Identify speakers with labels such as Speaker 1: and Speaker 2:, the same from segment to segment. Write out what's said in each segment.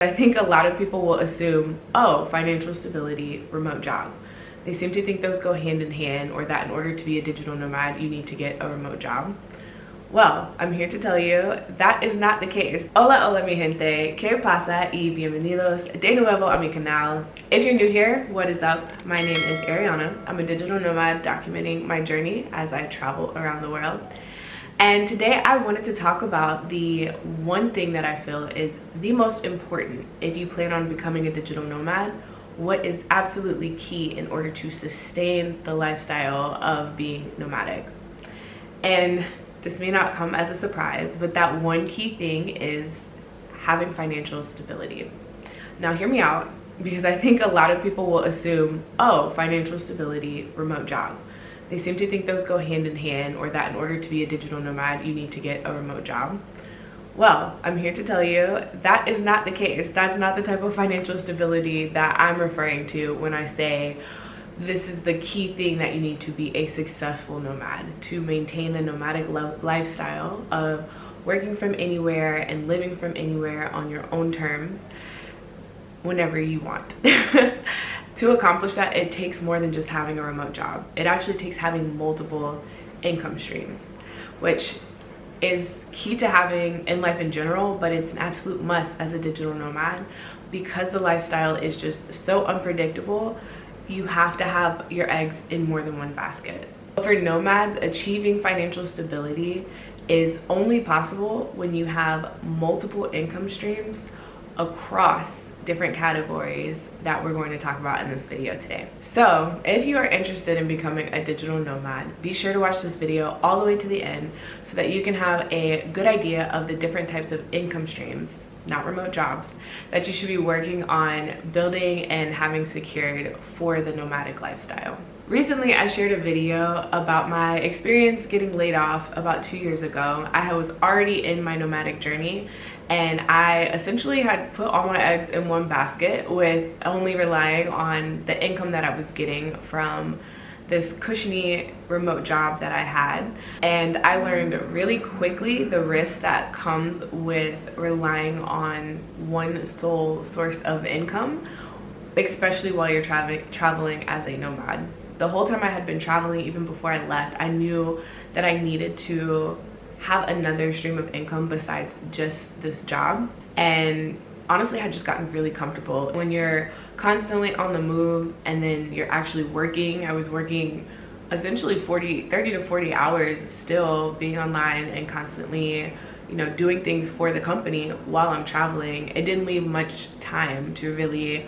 Speaker 1: I think a lot of people will assume, oh, financial stability, remote job. They seem to think those go hand in hand, or that in order to be a digital nomad, you need to get a remote job. Well, I'm here to tell you that is not the case. Hola, hola mi gente, ¿qué pasa? Y bienvenidos de nuevo a mi canal. If you're new here, what is up? My name is Ariana. I'm a digital nomad documenting my journey as I travel around the world. And today I wanted to talk about the one thing that I feel is the most important if you plan on becoming a digital nomad, what is absolutely key in order to sustain the lifestyle of being nomadic. And this may not come as a surprise, but that one key thing is having financial stability. Now hear me out, because I think a lot of people will assume, oh, financial stability, remote job. They seem to think those go hand in hand, or that in order to be a digital nomad, you need to get a remote job. Well, I'm here to tell you that is not the case. That's not the type of financial stability that I'm referring to when I say this is the key thing that you need to be a successful nomad, to maintain the nomadic lifestyle of working from anywhere and living from anywhere on your own terms whenever you want. To accomplish that, it takes more than just having a remote job. It actually takes having multiple income streams, which is key to having in life in general, but it's an absolute must as a digital nomad because the lifestyle is just so unpredictable. You have to have your eggs in more than one basket. For nomads, achieving financial stability is only possible when you have multiple income streams across different categories that we're going to talk about in this video today. So if you are interested in becoming a digital nomad, be sure to watch this video all the way to the end so that you can have a good idea of the different types of income streams, not remote jobs, that you should be working on building and having secured for the nomadic lifestyle. Recently, I shared a video about my experience getting laid off about 2 years ago. I was already in my nomadic journey, and I essentially had put all my eggs in one basket with only relying on the income that I was getting from this cushiony remote job that I had. And I learned really quickly the risk that comes with relying on one sole source of income, especially while you're traveling as a nomad. The whole time I had been traveling, even before I left, I knew that I needed to have another stream of income besides just this job. And honestly, I had just gotten really comfortable. When you're constantly on the move and then you're actually working, I was working essentially 30 to 40 hours still, being online and constantly, doing things for the company while I'm traveling. It didn't leave much time to really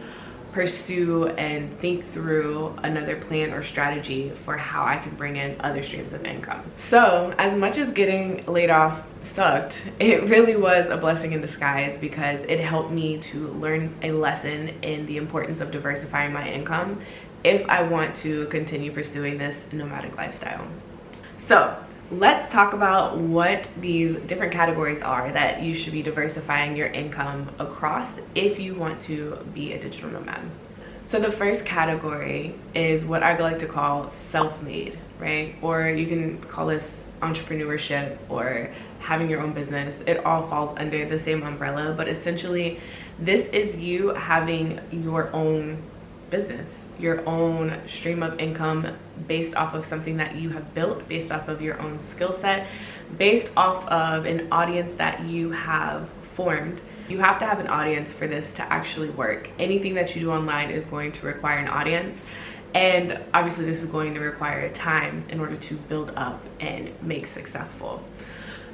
Speaker 1: pursue and think through another plan or strategy for how I can bring in other streams of income. So as much as getting laid off sucked, it really was a blessing in disguise because it helped me to learn a lesson in the importance of diversifying my income if I want to continue pursuing this nomadic lifestyle. So let's talk about what these different categories are that you should be diversifying your income across if you want to be a digital nomad. So the first category is what I like to call self-made, right? Or you can call this entrepreneurship or having your own business. It all falls under the same umbrella, but essentially this is you having your own business, your own stream of income based off of something that you have built, based off of your own skill set, based off of an audience that you have formed. You have to have an audience for this to actually work. Anything that you do online is going to require an audience, and obviously this is going to require time in order to build up and make successful.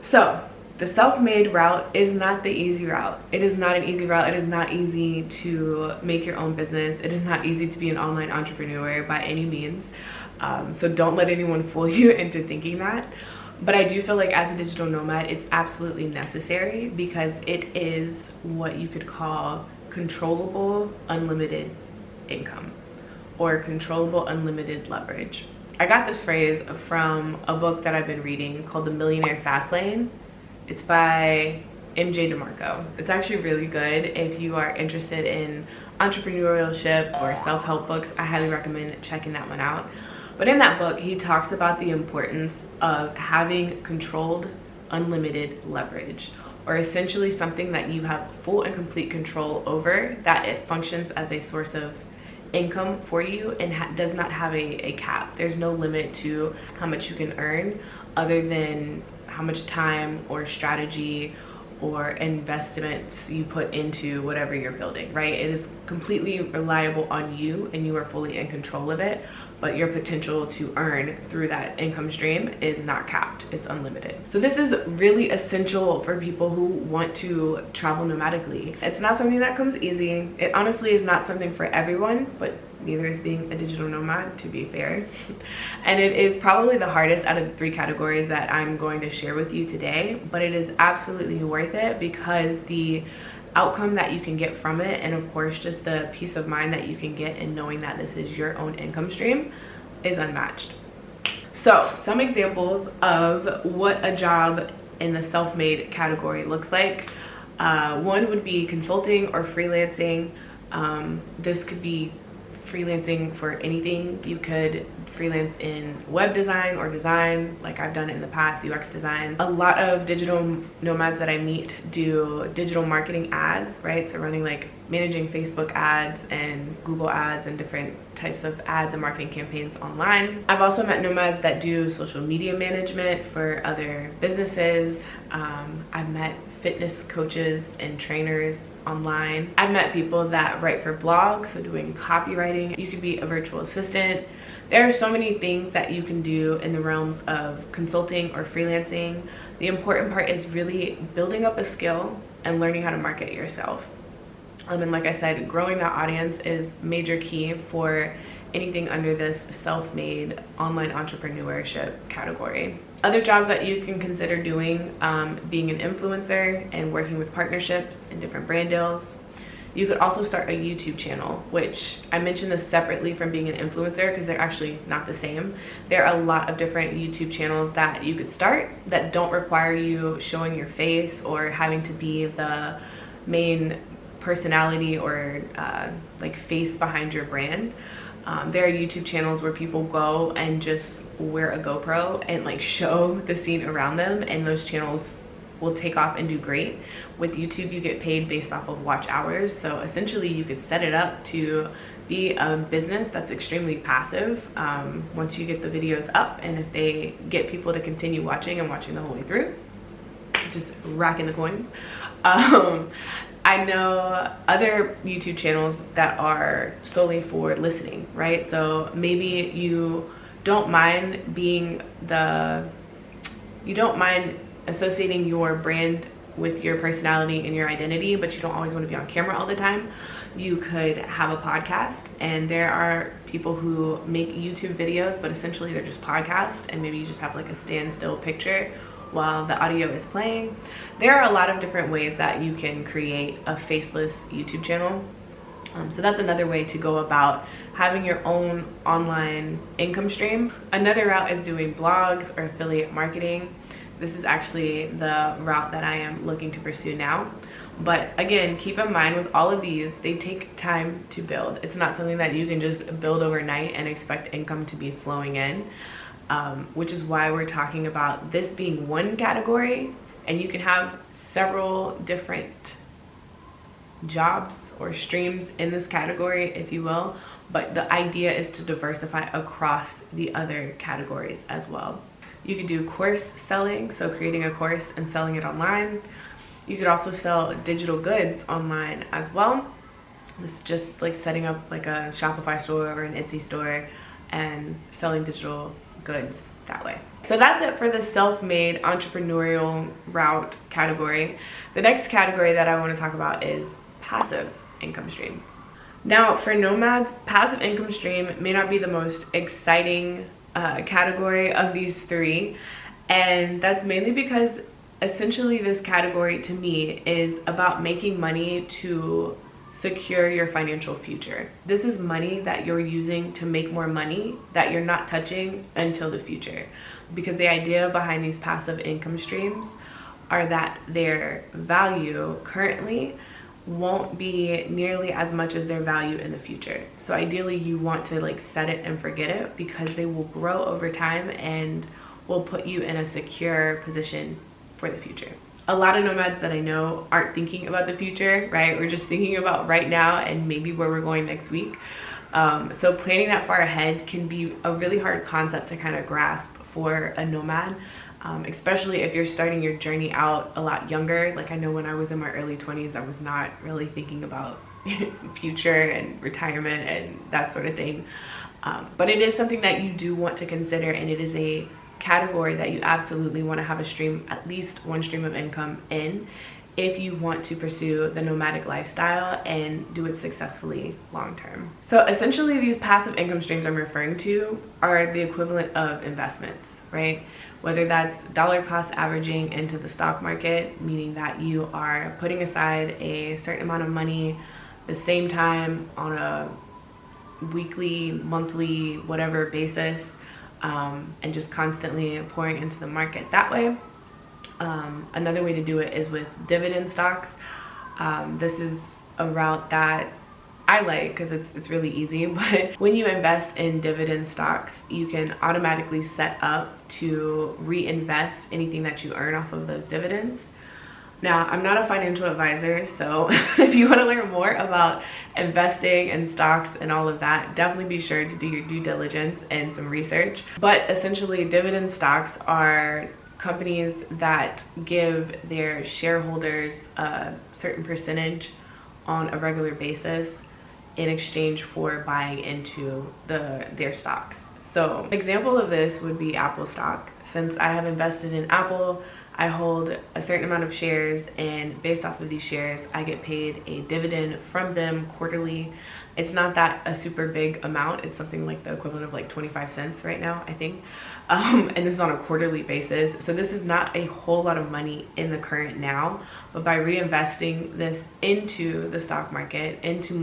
Speaker 1: So the self-made route is not the easy route. It is not an easy route. It is not easy to make your own business. It is not easy to be an online entrepreneur by any means. So don't let anyone fool you into thinking that. But I do feel like as a digital nomad, it's absolutely necessary because it is what you could call controllable unlimited income or controllable unlimited leverage. I got this phrase from a book that I've been reading called The Millionaire Fast Lane. It's by MJ DeMarco. It's actually really good if you are interested in entrepreneurship or self-help books. I highly recommend checking that one out. But in that book, he talks about the importance of having controlled unlimited leverage, or essentially something that you have full and complete control over, that it functions as a source of income for you and does not have a cap. There's no limit to how much you can earn other than how much time or strategy or investments you put into whatever you're building, right? It is completely reliable on you and you are fully in control of it, but your potential to earn through that income stream is not capped, it's unlimited. So this is really essential for people who want to travel nomadically. It's not something that comes easy. It honestly is not something for everyone, but neither is being a digital nomad, to be fair. And it is probably the hardest out of the 3 categories that I'm going to share with you today, but it is absolutely worth it because the outcome that you can get from it, and of course just the peace of mind that you can get in knowing that this is your own income stream, is unmatched. So some examples of what a job in the self-made category looks like. One would be consulting or freelancing. This could be freelancing for anything. You could freelance in web design or design, like I've done it in the past, UX design. A lot of digital nomads that I meet do digital marketing ads, right? So running like managing Facebook ads and Google ads and different types of ads and marketing campaigns online. I've also met nomads that do social media management for other businesses. I've met fitness coaches and trainers online. I've met people that write for blogs, so doing copywriting. You could be a virtual assistant. There are so many things that you can do in the realms of consulting or freelancing. The important part is really building up a skill and learning how to market yourself. And like I said, growing that audience is major key for anything under this self-made online entrepreneurship category. Other jobs that you can consider doing, being an influencer and working with partnerships and different brand deals. You could also start a YouTube channel, which I mentioned this separately from being an influencer because they're actually not the same. There are a lot of different YouTube channels that you could start that don't require you showing your face or having to be the main personality or like face behind your brand. There are YouTube channels where people go and just wear a GoPro and like show the scene around them, and those channels will take off and do great. With YouTube, you get paid based off of watch hours, so essentially you could set it up to be a business that's extremely passive once you get the videos up, and if they get people to continue watching and watching the whole way through, just racking the coins. I know other YouTube channels that are solely for listening, right? So maybe you don't mind associating your brand with your personality and your identity, but you don't always want to be on camera all the time. You could have a podcast, and there are people who make YouTube videos, but essentially they're just podcasts, and maybe you just have like a standstill picture while the audio is playing. There are a lot of different ways that you can create a faceless YouTube channel. So that's another way to go about having your own online income stream. Another route is doing blogs or affiliate marketing. This is actually the route that I am looking to pursue now. But again, keep in mind with all of these, they take time to build. It's not something that you can just build overnight and expect income to be flowing in. Which is why we're talking about this being one category, and you can have several different jobs or streams in this category, if you will, but the idea is to diversify across the other categories as well. You could do course selling, so creating a course and selling it online. You could also sell digital goods online as well. This is just like setting up like a Shopify store or an Etsy store and selling digital goods that way. So that's it for the self-made entrepreneurial route category. The next category that I want to talk about is passive income streams. Now for nomads, passive income stream may not be the most exciting category of these 3, and that's mainly because essentially this category to me is about making money to secure your financial future. This is money that you're using to make more money that you're not touching until the future. Because the idea behind these passive income streams are that their value currently won't be nearly as much as their value in the future. So ideally you want to like set it and forget it, because they will grow over time and will put you in a secure position for the future. A lot of nomads that I know aren't thinking about the future, right? We're just thinking about right now and maybe where we're going next week. So planning that far ahead can be a really hard concept to kind of grasp for a nomad, especially if you're starting your journey out a lot younger. Like I know when I was in my early 20s, I was not really thinking about future and retirement and that sort of thing. But it is something that you do want to consider, and it is a category that you absolutely want to have a stream, at least one stream of income in, if you want to pursue the nomadic lifestyle and do it successfully long term. So essentially these passive income streams I'm referring to are the equivalent of investments, right? Whether that's dollar cost averaging into the stock market, meaning that you are putting aside a certain amount of money the same time on a weekly, monthly, whatever basis, and just constantly pouring into the market that way. Another way to do it is with dividend stocks. This is a route that I like because it's really easy, but when you invest in dividend stocks, you can automatically set up to reinvest anything that you earn off of those dividends. Now, I'm not a financial advisor, so if you want to learn more about investing and stocks and all of that, definitely be sure to do your due diligence and some research. But essentially, dividend stocks are companies that give their shareholders a certain percentage on a regular basis in exchange for buying into their stocks. So an example of this would be Apple stock. Since I have invested in Apple, I hold a certain amount of shares, and based off of these shares, I get paid a dividend from them quarterly. It's not that a super big amount. It's something like the equivalent of like 25 cents right now, I think. And this is on a quarterly basis. So this is not a whole lot of money in the current now, but by reinvesting this into the stock market, into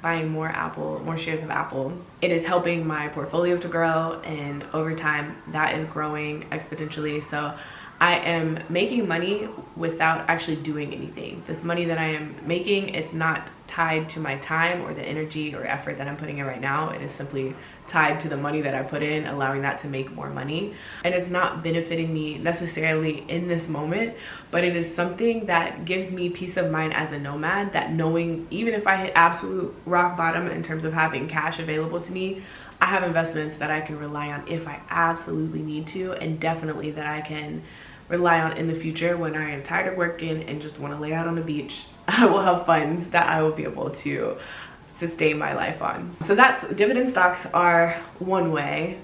Speaker 1: buying more shares of Apple, it is helping my portfolio to grow, and over time that is growing exponentially. So I am making money without actually doing anything. This money that I am making, it's not tied to my time or the energy or effort that I'm putting in right now. It is simply tied to the money that I put in, allowing that to make more money. And it's not benefiting me necessarily in this moment, but it is something that gives me peace of mind as a nomad, that knowing even if I hit absolute rock bottom in terms of having cash available to me, I have investments that I can rely on if I absolutely need to, and definitely that I can rely on in the future when I am tired of working and just want to lay out on the beach. I will have funds that I will be able to sustain my life on. So that's dividend stocks are one way.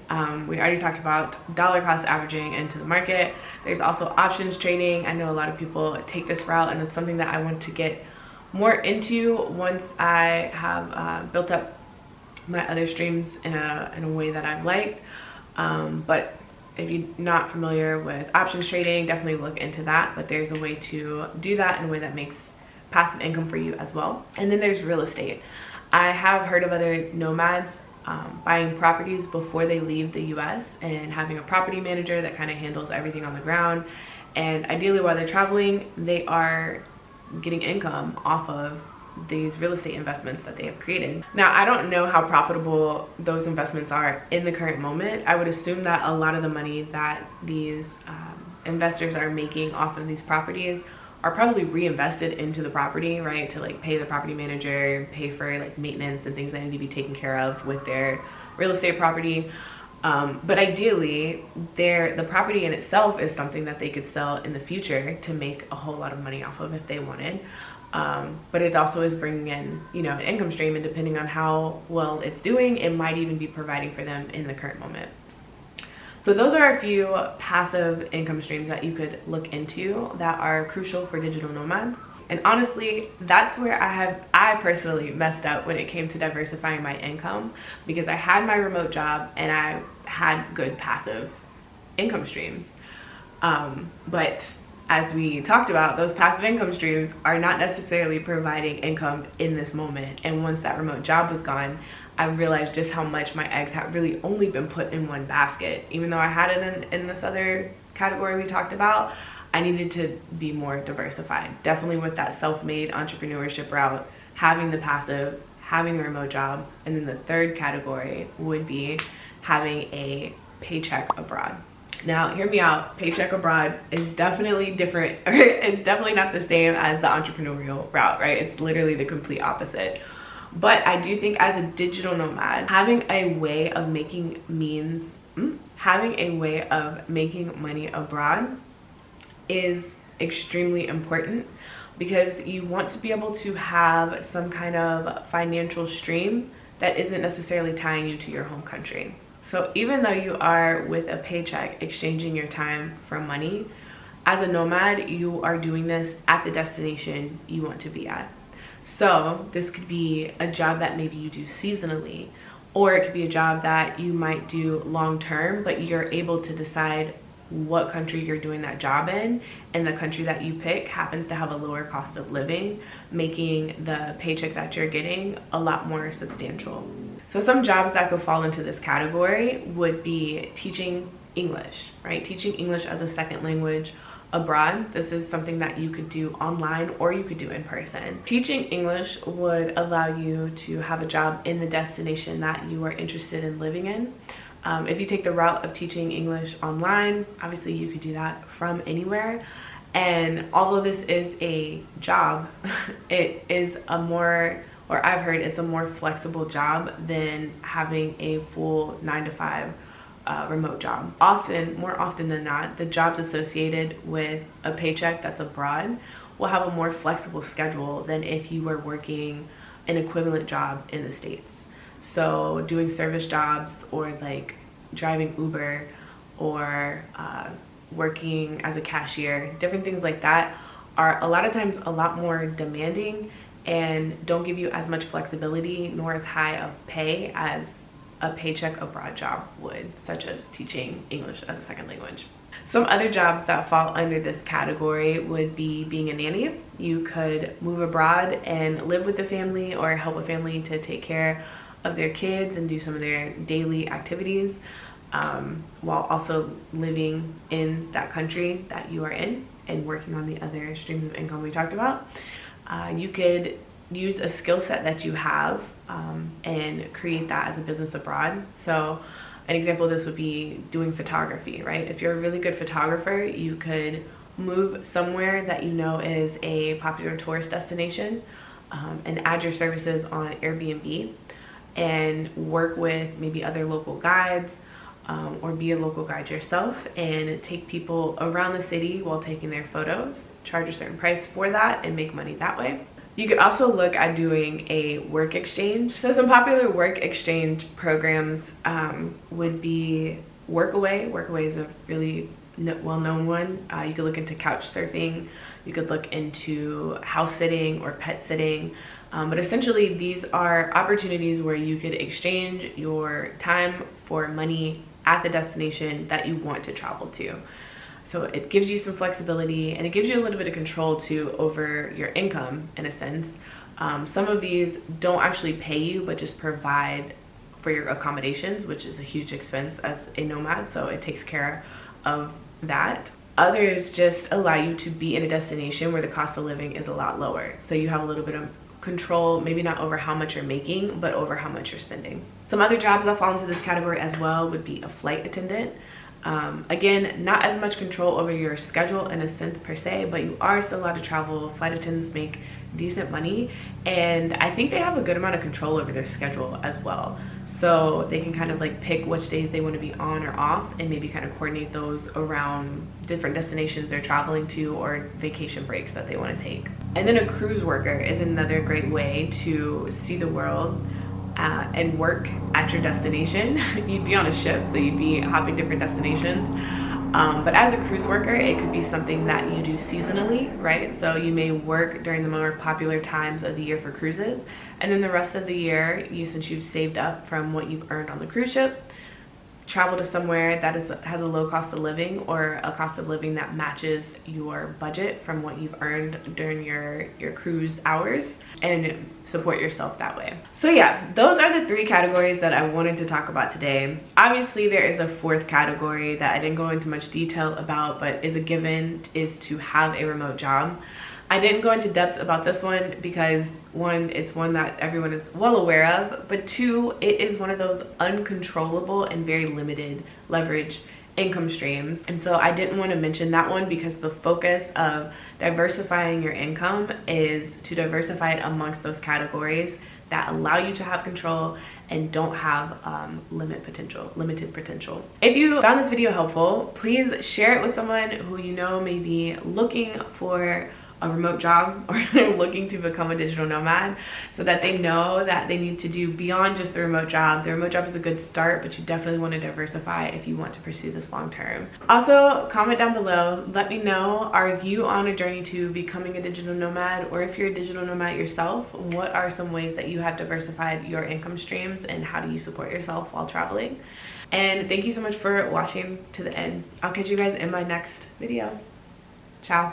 Speaker 1: We already talked about dollar cost averaging into the market. There's also options trading. I know a lot of people take this route, and it's something that I want to get more into once I have built up my other streams in a way that I've liked. But if you're not familiar with options trading, definitely look into that. But there's a way to do that in a way that makes passive income for you as well. And then there's real estate. I have heard of other nomads buying properties before they leave the US and having a property manager that kind of handles everything on the ground. And ideally, while they're traveling, they are getting income off of these real estate investments that they have created. Now, I don't know how profitable those investments are in the current moment. I would assume that a lot of the money that these investors are making off of these properties are probably reinvested into the property, right? To like pay the property manager, pay for like maintenance and things that need to be taken care of with their real estate property. But ideally, the property in itself is something that they could sell in the future to make a whole lot of money off of if they wanted. But it also is bringing in, an income stream, and depending on how well it's doing, it might even be providing for them in the current moment. So those are a few passive income streams that you could look into that are crucial for digital nomads. And honestly, that's where I personally messed up when it came to diversifying my income, because I had my remote job and I had good passive income streams. But as we talked about, those passive income streams are not necessarily providing income in this moment. And once that remote job was gone, I realized just how much my eggs had really only been put in one basket. Even though I had it in this other category we talked about, I needed to be more diversified. Definitely with that self-made entrepreneurship route, having the passive, having a remote job, and then the third category would be having a paycheck abroad. Now, hear me out. Paycheck abroad is definitely different. It's definitely not the same as the entrepreneurial route, right? It's literally the complete opposite. But I do think as a digital nomad, having a way of making money abroad is extremely important, because you want to be able to have some kind of financial stream that isn't necessarily tying you to your home country. So even though you are with a paycheck exchanging your time for money, as a nomad, you are doing this at the destination you want to be at. So this could be a job that maybe you do seasonally, or it could be a job that you might do long term, but you're able to decide what country you're doing that job in, and the country that you pick happens to have a lower cost of living, making the paycheck that you're getting a lot more substantial. So some jobs that could fall into this category would be teaching English, right? Teaching English as a second language abroad. This is something that you could do online or you could do in person. Teaching English would allow you to have a job in the destination that you are interested in living in. If you take the route of teaching English online, obviously you could do that from anywhere. And although this is a job, it is I've heard it's a more flexible job than having a full 9 to 5 remote job. More often than not, the jobs associated with a paycheck that's abroad will have a more flexible schedule than if you were working an equivalent job in the States. So doing service jobs, or like driving Uber, or working as a cashier, different things like that are a lot of times a lot more demanding and don't give you as much flexibility nor as high of pay as a paycheck abroad job would, such as teaching English as a second language. Some other jobs that fall under this category would be being a nanny. You could move abroad and live with the family or help a family to take care of their kids and do some of their daily activities, while also living in that country that you are in and working on the other streams of income we talked about. You could use a skill set that you have and create that as a business abroad. So an example of this would be doing photography, right? If you're a really good photographer, you could move somewhere that you know is a popular tourist destination, and add your services on Airbnb and work with maybe other local guides, or be a local guide yourself and take people around the city while taking their photos, charge a certain price for that, and make money that way. You could also look at doing a work exchange. So some popular work exchange programs would be Workaway. Workaway is a really well-known one. You could look into couch surfing. You could look into house sitting or pet sitting. But essentially, these are opportunities where you could exchange your time for money at the destination that you want to travel to. So it gives you some flexibility, and it gives you a little bit of control too over your income in a sense. Some of these don't actually pay you, but just provide for your accommodations, which is a huge expense as a nomad, so it takes care of that. Others just allow you to be in a destination where the cost of living is a lot lower. So you have a little bit of control, maybe not over how much you're making, but over how much you're spending. Some other jobs that fall into this category as well would be a flight attendant. Again, not as much control over your schedule in a sense per se, but you are still allowed to travel. Flight attendants make decent money, and I think they have a good amount of control over their schedule as well. So they can kind of like pick which days they want to be on or off, and maybe kind of coordinate those around different destinations they're traveling to or vacation breaks that they want to take. And then a cruise worker is another great way to see the world and work at your destination. You'd be on a ship, so you'd be hopping different destinations. But as a cruise worker, it could be something that you do seasonally, right? So you may work during the more popular times of the year for cruises, and then the rest of the year, since you've saved up from what you've earned on the cruise ship, travel to somewhere that has a low cost of living, or a cost of living that matches your budget from what you've earned during your cruise hours, and support yourself that way. So yeah, those are the 3 categories that I wanted to talk about today. Obviously, there is a 4th category that I didn't go into much detail about, but is a given, is to have a remote job. I didn't go into depth about this one because 1, it's one that everyone is well aware of, but 2, it is one of those uncontrollable and very limited leverage income streams. And so I didn't want to mention that one because the focus of diversifying your income is to diversify it amongst those categories that allow you to have control and don't have limited potential. If you found this video helpful, please share it with someone who you know may be looking for a remote job or looking to become a digital nomad, so that they know that they need to do beyond just the remote job. The remote job is a good start, but you definitely want to diversify if you want to pursue this long term. Also, comment down below, let me know, are you on a journey to becoming a digital nomad? Or if you're a digital nomad yourself, what are some ways that you have diversified your income streams and how do you support yourself while traveling? And thank you so much for watching to the end. I'll catch you guys in my next video. Ciao.